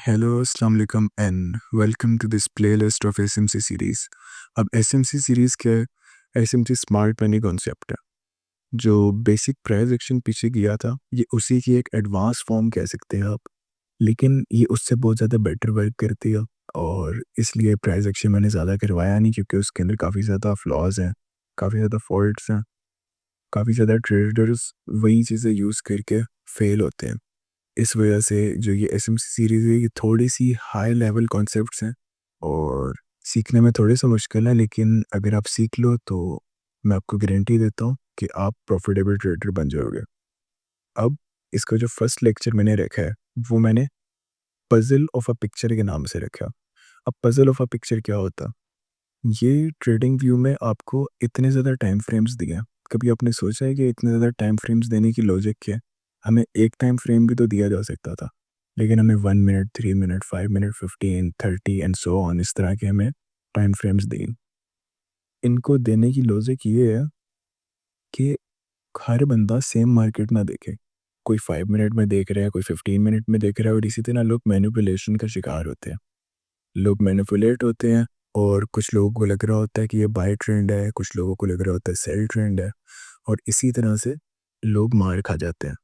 Hello अस्सलाम वालेकुम and welcome to this playlist of SMC series. अब एसएमसी सीरीज़ क्या है? एसएमसी स्मार्ट मनी कॉन्सेप्ट है। जो बेसिक प्राइस एक्शन पीछे किया था, ये उसी की एक एडवांस फॉर्म कह सकते हैं आप। लेकिन ये उससे बहुत ज़्यादा बेटर वर्क करती है और इसलिए प्राइस एक्शन मैंने ज़्यादा करवाया नहीं, क्योंकि उसके अंदर काफ़ी ज़्यादा फ्लॉज़ हैं, काफ़ी ज़्यादा फॉल्ट्स हैं, काफ़ी ज़्यादा ट्रेडर्स वही चीज़ें यूज़ करके फेल होते हैं। इस वजह से जो ये एसएमसी सीरीज़ है, ये थोड़ी-सी हाई लेवल कॉन्सेप्ट्स हैं और सीखने में थोड़े-से मुश्किल है, लेकिन अगर आप सीख लो तो मैं आपको गारंटी देता हूँ कि आप प्रॉफ़िटेबल ट्रेडर बन जाओगे। अब इसका जो फर्स्ट लेक्चर मैंने रखा है, वो मैंने पज़ल ऑफ अ पिक्चर के नाम से रखा। अब पज़ल ऑफ अ पिक्चर क्या होता है? ये ट्रेडिंग व्यू में आपको इतने ज़्यादा टाइम फ्रेम्स दिए हैं। कभी आपने सोचा है कि इतने ज़्यादा टाइम फ्रेम्स देने की लॉजिक क्या है? हमें एक टाइम फ्रेम भी तो दिया जा सकता था। लेकिन हमें 1 minute, 3 minute, 5 minute, 15, 30 and so on, इस तरह के हमें टाइम फ्रेम्स दिए। इनको देने की लॉजिक ये है कि हर बंदा सेम मार्केट ना देखे। कोई 5 मिनट में देख रहा है, कोई 15 मिनट में देख रहा है, और इसी तरह लोग मैनिपुलेशन का शिकार होते हैं। लोग मैनिपुलेट होते हैं और कुछ लोगों को लग रहा होता है कि ये बाय ट्रेंड है, कुछ लोगों को लग रहा होता है सेल ट्रेंड है, और इसी तरह से लोग मार खा जाते हैं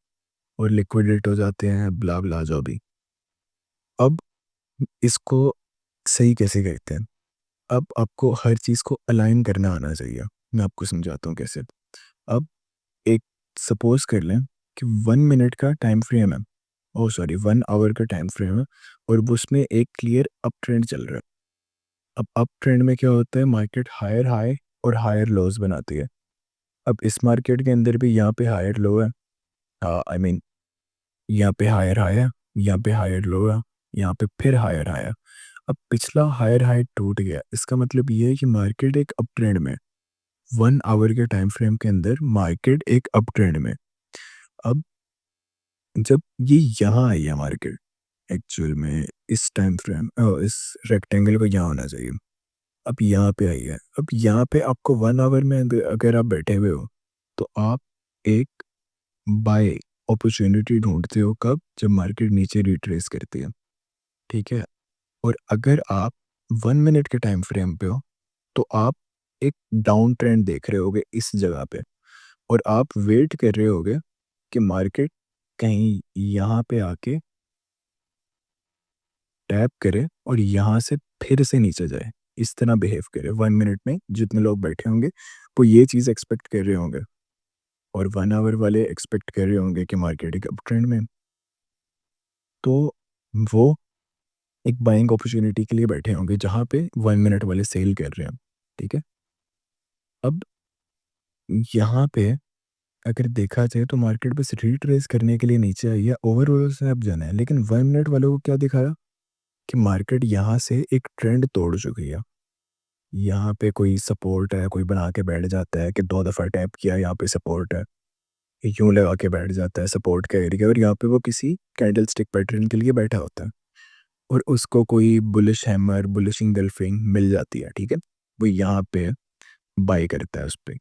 और लिक्विडेट हो जाते हैं, ब्ला ब्ला जो भी। अब इसको सही कैसे करते हैं? अब आपको हर चीज़ को अलाइन करना आना चाहिए। मैं आपको समझाता हूँ कैसे। अब एक सपोज़ कर लें कि 1 मिनट का टाइम फ्रेम है, ओह सॉरी 1 आवर का टाइम फ्रेम है, और वो उसमें एक क्लियर अप ट्रेंड चल रहा है। अब अप ट्रेंड में क्या होता है, मार्केट हायर हाई और हायर लोज बनाती है। अब इस मार्केट के अंदर भी यहाँ पे हायर लो है, आई मीन यहाँ पे हायर हाई है, यहाँ पे हायर लो है, यहाँ पे फिर हायर हाई है। अब पिछला हायर हाई टूट गया, इसका मतलब ये है कि मार्केट एक अप ट्रेंड में, 1 आवर के टाइम फ्रेम के अंदर मार्केट एक अप ट्रेंड में। अब जब ये यहाँ आई है मार्केट, एक्चुअल में इस टाइम फ्रेम इस रेक्टेंगल को यहाँ होना चाहिए, अब यहाँ पे आई है। अब यहाँ पे आपको 1 आवर में अगर आप बैठे हुए हो, तो आप एक बाय अपॉर्चुनिटी ढूँढते हो कब? जब मार्केट नीचे रिट्रेस करती है, ठीक है? और अगर आप 1 मिनट के टाइम फ्रेम पे हो, तो आप एक डाउन ट्रेंड देख रहे होगे इस जगह पे, और आप वेट कर रहे होगे कि मार्केट कहीं यहाँ पे आके टैप करे और यहाँ से फिर से नीचे जाए। इस तरह बिहेव करे। 1 मिनट में जितने लोग बैठे होंगे, वो ये चीज़ एक्सपेक्ट कर रहे होंगे, और 1 आवर वाले एक्सपेक्ट कर रहे होंगे कि मार्केट एक अप ट्रेंड में है। तो वो एक बाइंग अपॉर्चुनिटी के लिए बैठे होंगे जहाँ पे 1 मिनट वाले सेल कर रहे हैं, ठीक है? अब यहाँ पे अगर देखा जाए तो मार्केट बस रिट्रेस करने के लिए नीचे आई है, ओवरऑल से अब जाना है। लेकिन 1 मिनट वालों को क्या दिखाया कि मार्केट यहाँ से एक ट्रेंड तोड़ चुकी है। यहाँ पे कोई सपोर्ट है, कोई बना के बैठ जाता है कि 2 दफ़ा टैप किया, यहाँ पे सपोर्ट है। यूँ लगा के बैठ जाता है सपोर्ट का एरिया, और यहाँ पे वो किसी कैंडलस्टिक पैटर्न के लिए बैठा होता है, और उसको कोई बुलिश हैमर, बुलिश इंगल्फिंग मिल जाती है, ठीक है? वो यहाँ पे बाय करता है उस पे,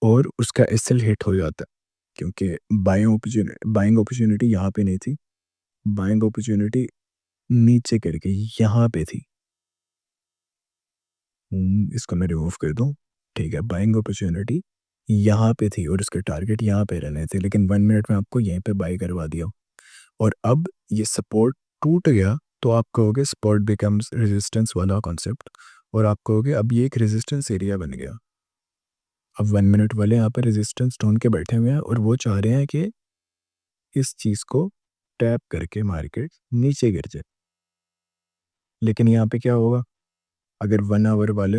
और उसका एसएल हिट हो जाता है, क्योंकि बाइंग अपॉर्चुनिटी यहाँ पे नहीं थी, बाइंग अपॉर्चुनिटी नीचे करके यहाँ पे थी। इसको मैं रिमूव कर दूँ, ठीक है? बाइंग अपॉर्चुनिटी यहाँ पे थी और उसके टारगेट यहाँ पे रहने थे, लेकिन 1 मिनट में आपको यहीं पे बाय करवा दिया, और अब ये सपोर्ट टूट गया, तो आप कहोगे सपोर्ट बिकम्स रेजिस्टेंस वाला कॉन्सेप्ट, और आप कहोगे अब ये एक रेजिस्टेंस एरिया बन गया। अब 1 मिनट वाले यहाँ पे रेजिस्टेंस ढूंढ के बैठे हुए हैं, और वो चाह रहे हैं कि इस चीज़ को टैप करके मार्केट नीचे गिर जाए। लेकिन यहाँ पे क्या होगा? अगर 1 आवर वाले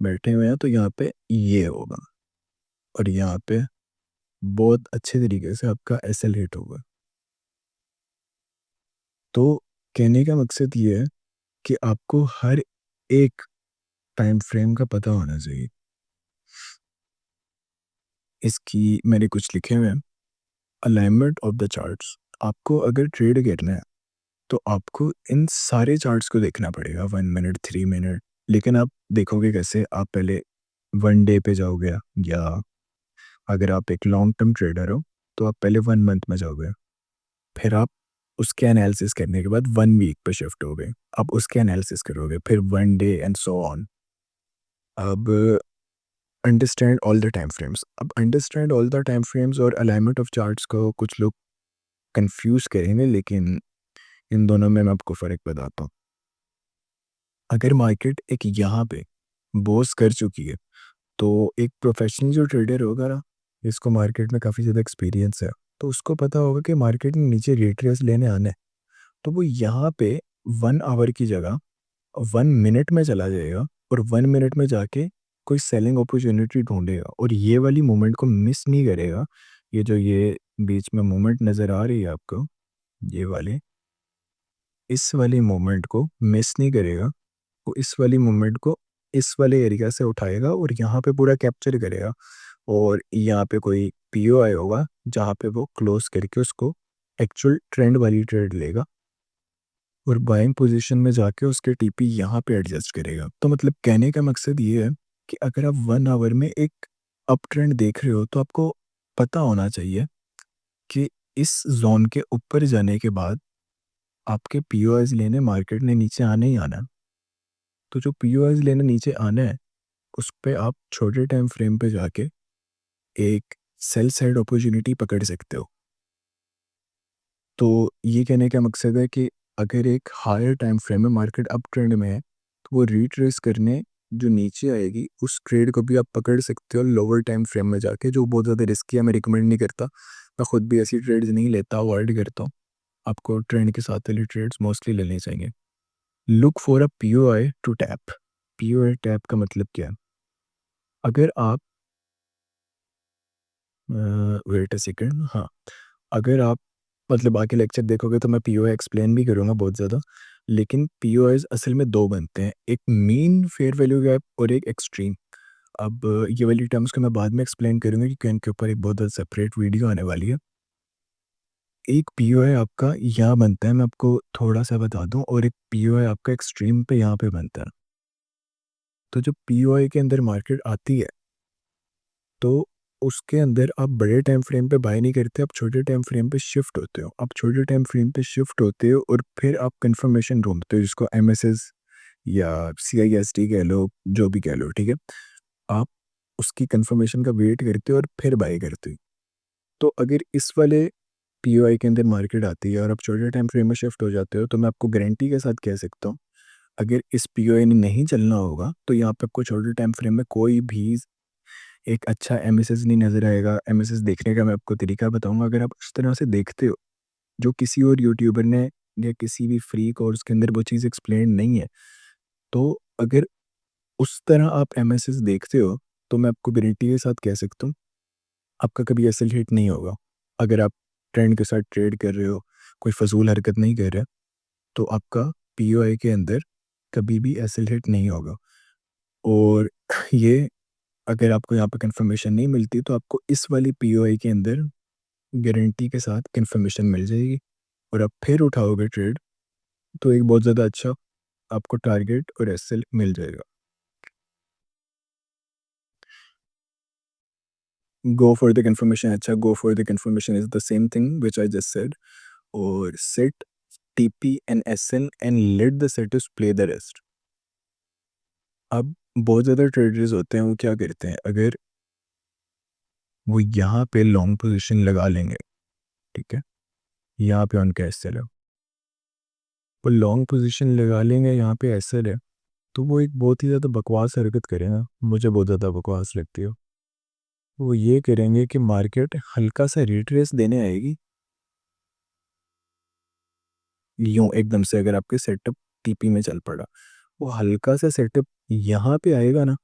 बैठे हुए हैं तो यहाँ पे ये होगा, और यहाँ पे बहुत अच्छे तरीके से आपका एसएल हिट होगा। तो कहने का मकसद ये है कि आपको हर एक टाइम फ्रेम का पता होना चाहिए। इसकी मैंने कुछ लिखे हुए हैं, अलाइनमेंट ऑफ द चार्ट्स। आपको अगर ट्रेड करना है, तो आपको इन सारे चार्ट्स को देखना पड़ेगा, 1 मिनट, 3 मिनट। लेकिन आप देखोगे कैसे? आप पहले 1 डे पे जाओगे, या अगर आप एक लॉन्ग टर्म ट्रेडर हो, तो आप पहले 1 मंथ में जाओगे, फिर आप उसके एनालिसिस करने के बाद 1 वीक पे शिफ्ट हो गए। अब उसके एनालिसिस करोगे, फिर 1 डे एंड सो ऑन। अब understand all the time frames. अब understand all the time frames और अलाइनमेंट ऑफ चार्ट्स को कुछ लोग कंफ्यूज करेंगे, लेकिन इन दोनों में मैं आपको फ़र्क बताता हूँ। अगर मार्केट एक यहाँ पे बोस कर चुकी है, तो एक प्रोफेशनल जो ट्रेडर होगा ना, जिसको मार्केट में काफ़ी ज़्यादा एक्सपीरियंस है, तो उसको पता होगा कि मार्केट में नीचे रिट्रेस लेने आना है, तो वो यहाँ पे 1 आवर की जगह 1 मिनट में चला जाएगा और 1 मिनट में जाके कोई सेलिंग अपॉर्चुनिटी ढूँढेगा और ये वाली मोमेंट को मिस नहीं करेगा। ये बीच में मोमेंट नज़र आ रही है आपको, ये वाली, इस वाली मोमेंट को मिस नहीं करेगा। वो इस वाली मोमेंट को इस वाले एरिया से उठाएगा और यहाँ पे पूरा कैप्चर करेगा और यहाँ पे कोई पीओआई होगा जहाँ पे वो क्लोज करके उसको एक्चुअल ट्रेंड वाली ट्रेड लेगा और बाइंग पोजीशन में जाके उसके टीपी यहाँ पे एडजस्ट करेगा। तो मतलब कहने का मकसद ये है कि अगर आप 1 आवर में एक अप ट्रेंड देख रहे हो, तो आपको पता होना चाहिए कि इस ज़ोन के ऊपर जाने के बाद आपके पीओआईज़ लेने मार्केट ने नीचे आना ही आना है। तो जो पीओआईज़ लेने नीचे आना है, उस पे आप छोटे टाइम फ्रेम पे जाके एक सेल साइड अपॉर्चुनिटी पकड़ सकते हो। तो ये कहने का मकसद है कि अगर एक हायर टाइम फ्रेम में मार्केट अप ट्रेंड में है, तो वो रिट्रेस करने जो नीचे आएगी उस ट्रेड को भी आप पकड़ सकते हो लोअर टाइम फ्रेम में जाके, जो बहुत ज़्यादा रिस्की है, मैं रिकमेंड नहीं करता। मैं खुद भी ऐसी ट्रेड्स नहीं लेता, अवॉइड करता हूँ। आपको ट्रेंड के साथ वाली ट्रेड्स मोस्टली लेनी चाहिए। Look for a POI to tap. POI tap का मतलब क्या है? अगर आप वेट अ सेकंड, हाँ, अगर आप मतलब बाकी लेक्चर देखोगे तो मैं पीओआई एक्सप्लेन भी करूँगा बहुत ज़्यादा, लेकिन पीओआईज़ असल में 2 बनते हैं, एक मीन फेयर वैल्यू गैप और एक एक्सट्रीम। अब ये वाली टर्म्स को मैं बाद में एक्सप्लेन करूँगा क्योंकि इनके ऊपर एक बहुत ज़्यादा सेपरेट वीडियो आने वाली है। एक पीओआई आपका यहाँ बनता है, मैं आपको थोड़ा-सा बता दूँ, और एक पीओआई आपका एक्सट्रीम पे यहाँ पे बनता है। तो जब पीओआई के अंदर मार्केट आती है, तो उसके अंदर आप बड़े टाइम फ्रेम पे बाय नहीं करते, आप छोटे टाइम फ्रेम पे शिफ्ट होते हो। आप छोटे टाइम फ्रेम पे शिफ्ट होते हो और फिर आप कंफर्मेशन ढूँढते हो, जिसको एमएसएस या सीआईएसटी कह लो, जो भी कह लो, ठीक है? आप उसकी कंफर्मेशन का वेट करते हो और फिर बाय करते हो। तो अगर इस वाले पीओआई के अंदर मार्केट आती है और आप छोटे टाइम फ्रेम में शिफ्ट हो जाते हो, तो मैं आपको गारंटी के साथ कह सकता हूँ, अगर इस पीओआई ने नहीं चलना होगा, तो यहाँ पे आपको छोटे टाइम फ्रेम में कोई भी एक अच्छा एमएसएस नहीं नज़र आएगा। एमएसएस देखने का मैं आपको तरीका बताऊँगा, अगर आप उस तरह से देखते हो, जो किसी और यूट्यूबर ने या किसी भी फ्री कोर्स के अंदर वो चीज़ एक्सप्लेन नहीं है, तो अगर उस तरह आप एमएसएस देखते हो, तो मैं आपको गारंटी के साथ कह सकता हूँ, आपका कभी एसएल हिट नहीं होगा। अगर आप ट्रेंड के साथ ट्रेड कर रहे हो, कोई फ़ज़ूल हरकत नहीं कर रहे, तो आपका पीओआई के अंदर कभी भी एसएल हिट नहीं होगा। और ये अगर आपको यहाँ पे कंफर्मेशन नहीं मिलती, तो आपको इस वाली पीओआई के अंदर गारंटी के साथ कंफर्मेशन मिल जाएगी और आप फिर उठाओगे ट्रेड, तो एक बहुत ज़्यादा अच्छा आपको टारगेट और एसएल मिल जाएगा। गो फॉर द कंफर्मेशन, अच्छा, go for the confirmation is the same thing which I just said, और set TP and SL and let the setters play the rest. अब बहुत ज़्यादा ट्रेडर्स होते हैं, वो क्या करते हैं, अगर वो यहाँ पे लॉन्ग पोजीशन लगा लेंगे, ठीक है? यहाँ पे उनका एसएल है, वो लॉन्ग पोजीशन लगा लेंगे, यहाँ पे एसएल है, तो वो एक बहुत ही ज़्यादा बकवास हरकत करेंगे, मुझे बहुत ज़्यादा बकवास लगती है। वो ये करेंगे कि मार्केट हल्का सा रिट्रेस देने आएगी, यूँ एकदम से अगर आपके सेटअप टीपी में चल पड़ा, वो हल्का सा सेटअप यहाँ पे आएगा ना,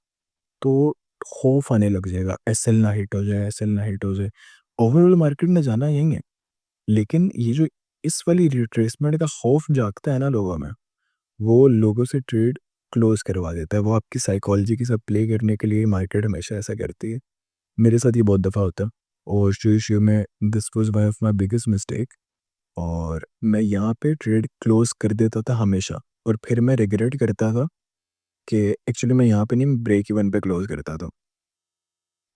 तो खौफ आने लग जाएगा, एसएल ना हिट हो जाए, एसएल ना हिट हो जाए। ओवरऑल मार्केट में जाना यही है, लेकिन ये जो इस वाली रिट्रेसमेंट का खौफ जागता है ना लोगों में, वो लोगों से ट्रेड क्लोज करवा देता है। वो आपकी साइकोलॉजी के साथ प्ले करने के लिए मार्केट हमेशा ऐसा करती है। मेरे साथ ये बहुत दफ़ा होता है और शुरू-शुरू में this was one of my biggest mistake, और मैं यहाँ पे ट्रेड क्लोज कर देता था हमेशा, और फिर मैं रिग्रेट करता था कि एक्चुअली मैं यहाँ पे नहीं, ब्रेक इवन पे क्लोज करता था,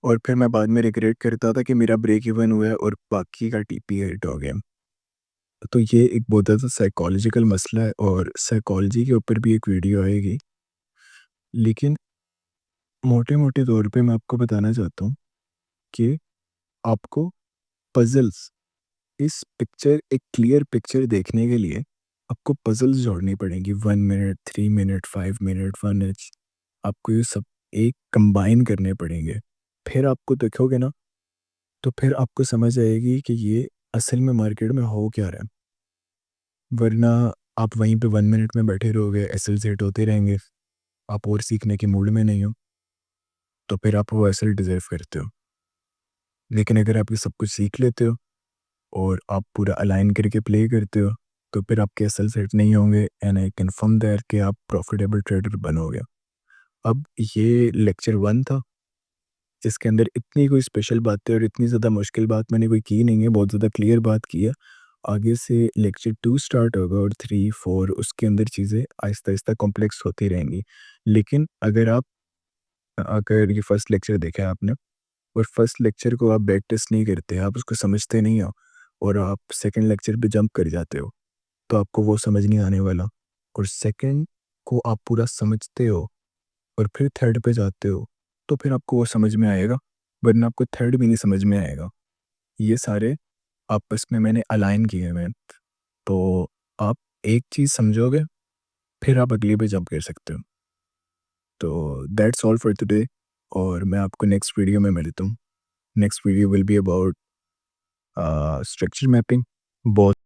और फिर मैं बाद में रिग्रेट करता था कि मेरा ब्रेक इवन हुआ है और बाकी का टीपी हिट हो गया। तो ये एक बहुत ज़्यादा साइकोलॉजिकल मसला है और साइकोलॉजी के ऊपर भी एक वीडियो आएगी। लेकिन मोटे-मोटे तौर पे मैं आपको बताना चाहता हूँ कि आपको पज़ल्स इस पिक्चर एक क्लियर पिक्चर देखने के लिए आपको पज़ल्स जोड़नी पड़ेंगी 1 मिनट, 3 मिनट, 5 मिनट, 1 इंच। आपको ये सब एक कंबाइन करने पड़ेंगे। फिर आपको देखोगे ना, तो फिर आपको समझ आएगी कि ये असल में मार्केट में हो क्या रहा है। वरना आप वहीं पे 1 मिनट में बैठे रहोगे, एसएल सेट होते रहेंगे, आप और सीखने के मूड में नहीं हो, तो फिर आप वो एसएल डिज़र्व करते हो। लेकिन अगर आप ये सब कुछ सीख लेते हो और आप पूरा अलाइन करके प्ले करते हो, तो फिर आपके एसएल सेट नहीं होंगे एंड आई कन्फर्म दैट कि आप प्रॉफिटेबल ट्रेडर बनोगे। अब ये लेक्चर 1 था, जिसके अंदर इतनी कोई स्पेशल बातें और इतनी ज़्यादा मुश्किल बात मैंने कोई की नहीं है, बहुत ज़्यादा क्लियर बात की है। आगे से लेक्चर 2 स्टार्ट होगा और 3, 4 उसके अंदर चीज़ें आहिस्ता-आहिस्ता कॉम्प्लेक्स होती रहेंगी। लेकिन अगर ये फर्स्ट लेक्चर देखा है आपने और फर्स्ट लेक्चर को आप बैक टेस्ट नहीं करते, आप उसको समझते नहीं हो और आप सेकंड लेक्चर पे जंप कर जाते हो, तो आपको वो समझ नहीं आने वाला। और सेकंड को आप पूरा समझते हो और फिर थर्ड पे जाते हो, तो फिर आपको वो समझ में आएगा, वरना आपको थर्ड भी नहीं समझ में आएगा। ये सारे आपस में मैंने अलाइन किए हुए हैं। तो आप एक चीज़ समझोगे, फिर आप अगली पे जंप कर सकते हो। तो दैट्स ऑल फॉर टुडे और मैं आपको नेक्स्ट वीडियो में मिलता हूँ। Next video will be about structure mapping. बहुत